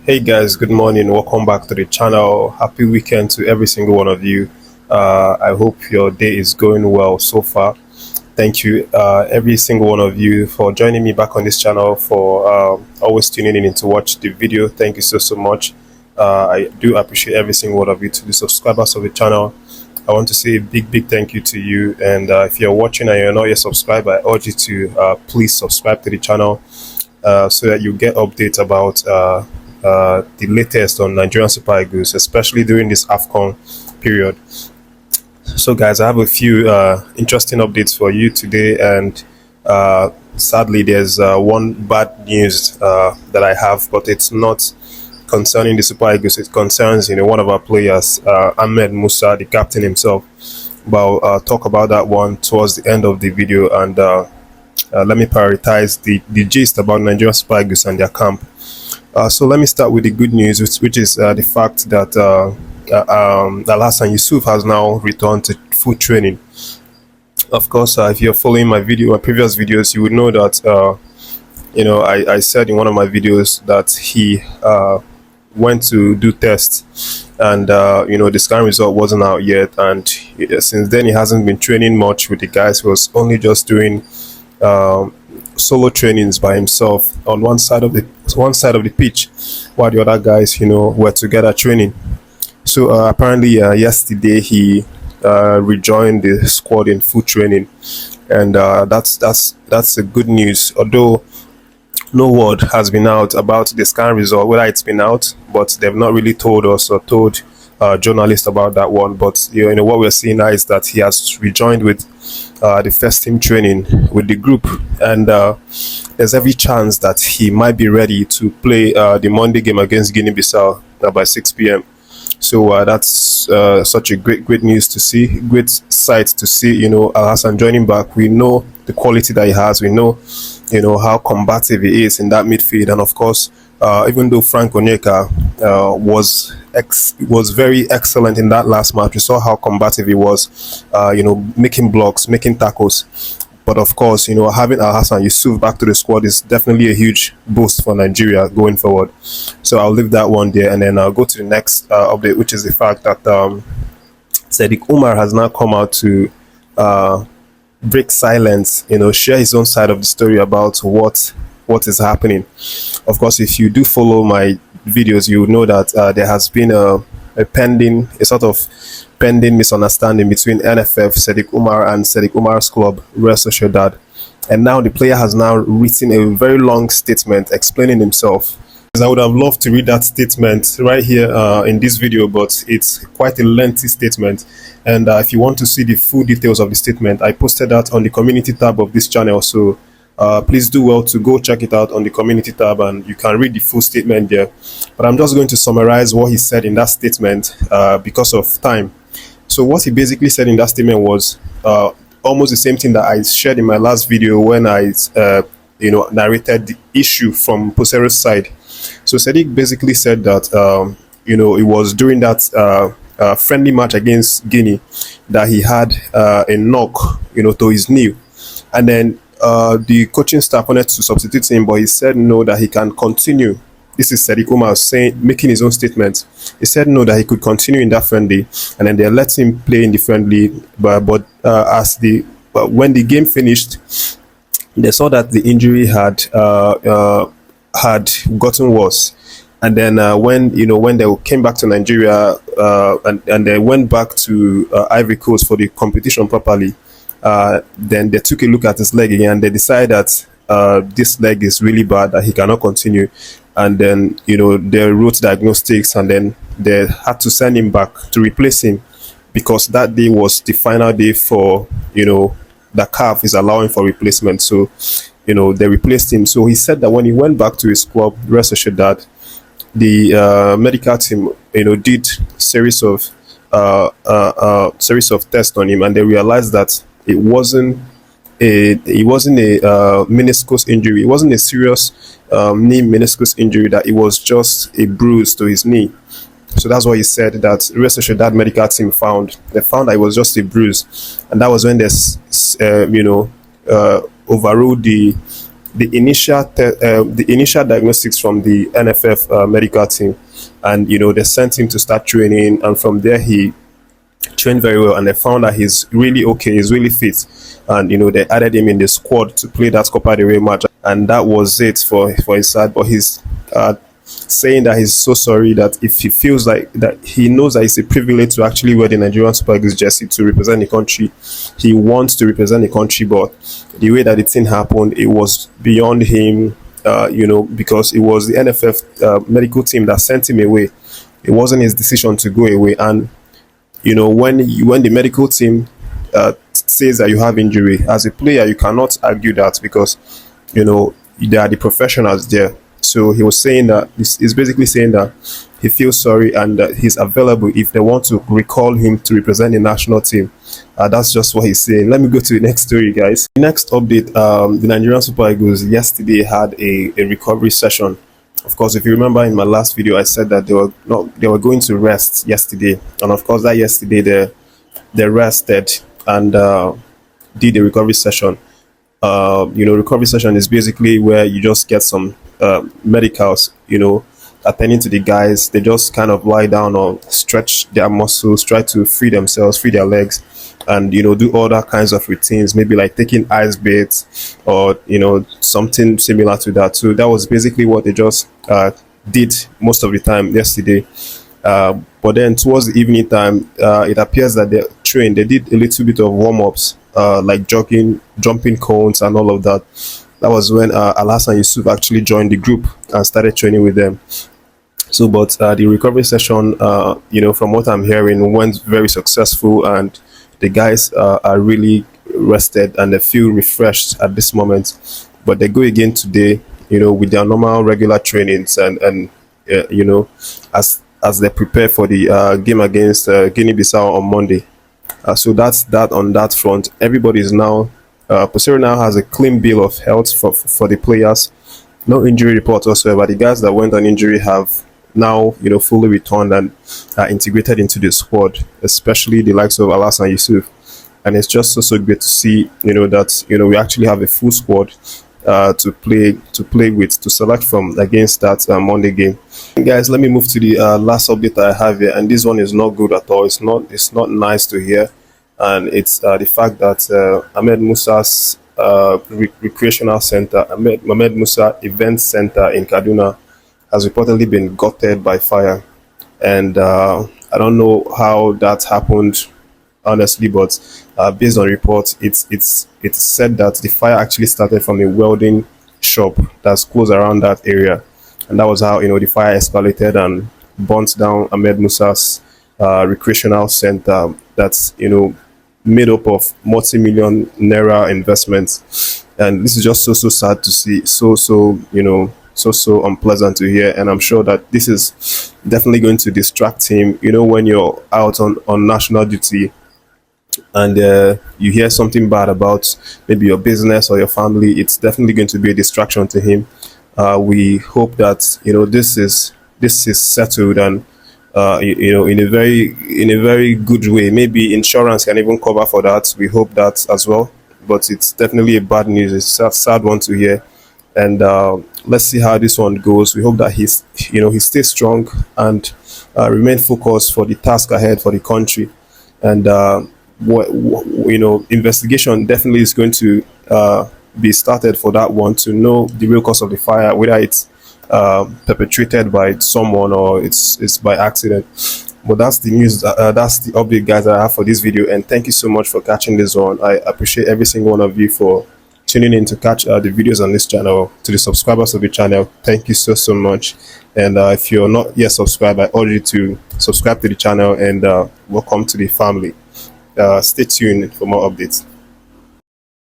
Hey guys, good morning. Welcome back to the channel. Happy weekend to every single one of you. I hope your day is going well so far. Thank you, every single one of you, for joining me back on this channel, for always tuning in to watch the video. Thank you so much. I do appreciate every single one of you. To the subscribers of the channel, I want to say a big thank you to you. And if you're watching and you're not yet subscribed, I urge you to please subscribe to the channel so that you get updates about the latest on Nigerian Super Eagles, especially during this AFCON period. So, guys, I have a few interesting updates for you today, and sadly, there's one bad news that I have, but it's not concerning the Super Eagles. It concerns, one of our players, Ahmed Musa, the captain himself. But I'll talk about that one towards the end of the video, and let me prioritize the gist about Nigerian Super Eagles and their camp. So let me start with the good news, which is the fact that Yusuf has now returned to full training. Of course, if you're following my previous videos, you would know that I said in one of my videos that he went to do tests, and the scan result wasn't out yet, and since then he hasn't been training much with the guys. He was only just doing solo trainings by himself on one side of the pitch, while the other guys were together training. So apparently yesterday he rejoined the squad in full training, and that's a good news, although no word has been out about the scan result, whether it's been out, but they've not really told us or told journalists about that one. But what we're seeing now is that he has rejoined with the first team training with the group, and there's every chance that he might be ready to play the Monday game against Guinea-Bissau by 6 p.m. So that's such a great news to see, great sight to see. Al Hassan joining back. We know the quality that he has. We know how combative he is in that midfield, and of course, even though Frank Onyeka was very excellent in that last match, we saw how combative he was, making blocks, making tackles. But of course, having Al Hassan Yusuf back to the squad is definitely a huge boost for Nigeria going forward. So I'll leave that one there, and then I'll go to the next update, which is the fact that Sadiq Umar has now come out to break silence, share his own side of the story about what is happening. Of course, if you do follow my videos, you know that there has been a sort of pending misunderstanding between NFF, Sadiq Umar, and Sadiq Umar's club, Real Sociedad. And now the player has now written a very long statement explaining himself. I would have loved to read that statement right here in this video, but it's quite a lengthy statement. And if you want to see the full details of the statement, I posted that on the community tab of this channel. So please do well to go check it out on the community tab, and you can read the full statement there. But I'm just going to summarize what he said in that statement because of time. So what he basically said in that statement was almost the same thing that I shared in my last video when I narrated the issue from Peseiro's side. So Sadiq basically said that it was during that friendly match against Guinea that he had a knock to his knee, and then the coaching staff wanted to substitute him, but he said no, that he can continue. This is Sadiq Umar making his own statement. He said no, that he could continue in that friendly, and then they let him play in the friendly. But when the game finished, they saw that the injury had gotten worse. And then when they came back to Nigeria and they went back to Ivory Coast for the competition properly, then they took a look at his leg again, and they decided that this leg is really bad, that he cannot continue. And then they wrote diagnostics, and then they had to send him back to replace him, because that day was the final day for the CAF is allowing for replacement. So they replaced him. So he said that when he went back to his club, Real Sociedad, the medical team did series of tests on him, and they realized that it wasn't a meniscus injury. It wasn't a serious knee meniscus injury, that it was just a bruise to his knee. So that's what he said, that Real Sociedad medical team found. They found that it was just a bruise, and that was when they overruled the the initial diagnostics from the NFF medical team, and they sent him to start training, and from there he trained very well, and they found that he's really okay, he's really fit, and they added him in the squad to play that Copa del Rey match, and that was it for his side. But he's saying that he's so sorry, that if he feels like that, he knows that it's a privilege to actually wear the Nigerian Super Eagles jersey to represent the country. He wants to represent the country, but the way that the thing happened, it was beyond him, because it was the NFF medical team that sent him away. It wasn't his decision to go away. And when the medical team says that you have injury, as a player you cannot argue that, because they are the professionals there. So he was saying that he's basically saying that he feels sorry, and that he's available if they want to recall him to represent the national team. That's just what he's saying. Let me go to the next story, guys. The next update: the Nigerian Super Eagles yesterday had a recovery session. Of course, if you remember in my last video, I said that they were going to rest yesterday, and of course that yesterday they rested and did a recovery session. Recovery session is basically where you just get some medicals, attending to the guys. They just kind of lie down or stretch their muscles, try to free themselves, free their legs, and do other kinds of routines, maybe like taking ice baths or something similar to that. So that was basically what they just did most of the time yesterday. But then towards the evening time, it appears that they trained. They did a little bit of warm-ups, like jogging, jumping cones, and all of that. That was when Alhassan Yusuf actually joined the group and started training with them. So, but the recovery session, from what I'm hearing, went very successful, and the guys are really rested and they feel refreshed at this moment. But they go again today, with their normal regular trainings, and as they prepare for the game against Guinea-Bissau on Monday. So that's that on that front. Everybody is now, Peseiro now has a clean bill of health for the players. No injury reports whatsoever. The guys that went on injury have now, fully returned and are integrated into the squad, especially the likes of Alhassan Yusuf. And it's just so great to see, that we actually have a full squad to play with, to select from against that Monday game. Guys, let me move to the last update I have here, and this one is not good at all. It's not nice to hear, and it's the fact that Ahmed Musa's recreational center, Ahmed Musa Event Center in Kaduna, has reportedly been gutted by fire, and I don't know how that happened, honestly, but based on reports, it's said that the fire actually started from a welding shop that's close around that area, and that was how the fire escalated and burnt down Ahmed Musa's recreational center that's made up of multi-million naira investments. And this is just so sad to see, so unpleasant to hear, and I'm sure that this is definitely going to distract him. When you're out on national duty and you hear something bad about maybe your business or your family, it's definitely going to be a distraction to him. We hope that this is settled, and in a very good way. Maybe insurance can even cover for that. We hope that as well, but it's definitely a bad news. It's a sad one to hear, and let's see how this one goes. We hope that he stays strong and remain focused for the task ahead for the country. And investigation definitely is going to be started for that one, to know the real cause of the fire, whether it's perpetrated by someone or it's by accident. But that's the news. That's the update, guys, that I have for this video. And thank you so much for catching this one. I appreciate every single one of you for tuning in to catch the videos on this channel. To the subscribers of the channel, thank you so much. And if you're not yet subscribed, I urge you to subscribe to the channel, and welcome to the family. Stay tuned for more updates.